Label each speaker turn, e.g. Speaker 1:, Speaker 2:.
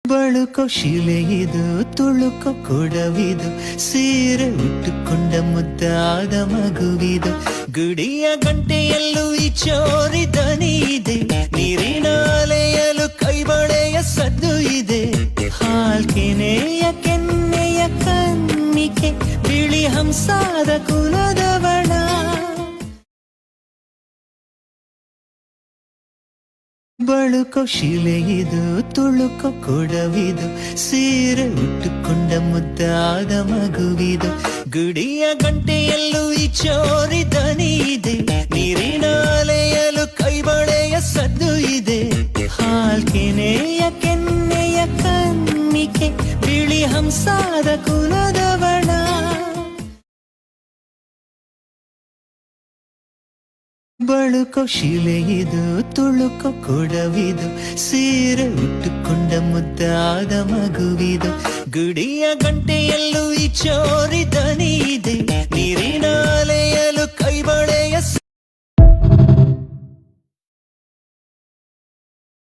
Speaker 1: ಬಳುಕೋ ಶಿಲೆಯಿದು ತುಳುಕೋ ಕೊಡವಿದು ಸೀರೆ ಉಟ್ಟುಕೊಂಡ ಮುದ್ದಾದ ಮಗುವಿದು ಗುಡಿಯ ಗಂಟೆಯಲ್ಲೂ ಈ ಚೋರಿ ದನಿ ಇದೆ ನೀರಿನ ಅಲೆಯಲು ಕೈಬಳೆಯ ಸದ್ದು ಇದೆ ಹಾಲ್ಕೆನೆಯ ಕೆನ್ನೆಯ ಕನ್ನಿಕೆ ಬಿಳಿ ಹಂಸಾದ ಕುಲದವಳ ಬಳುಕೋ ಶಿಲೆಯಿದು ತುಳುಕೋ ಕೊಡವಿದು ಸೀರೆ ಉಟ್ಟುಕೊಂಡ ಮುದ್ದಾದ ಮಗುವಿದು ಗುಡಿಯ ಗಂಟೆಯಲ್ಲೂ ಈ ಚೋರಿ ದನಿ ಇದೆ ನೀರಿನ ಅಲೆಯಲು ಕೈಬಳೆಯ ಸದ್ದು ಇದೆ ಹಾಲ್ಕೆನೆಯ ಕೆನ್ನೆಯ ಕನ್ನಿಕೆ ಬಿಳಿ ಹಂಸಾದ ಕುಲದವಳ ಬಳುಕೋ ಶಿಲೆಯಿದು ತುಳುಕೋ ಕೊಡವಿದು ಸೀರೆ ಉಟ್ಟುಕೊಂಡ ಮುದ್ದಾದ ಮಗುವಿದು ಗುಡಿಯ ಗಂಟೆಯಲ್ಲೂ ಈ ಚೋರಿ ದನಿ ಇದೆ ನೀರ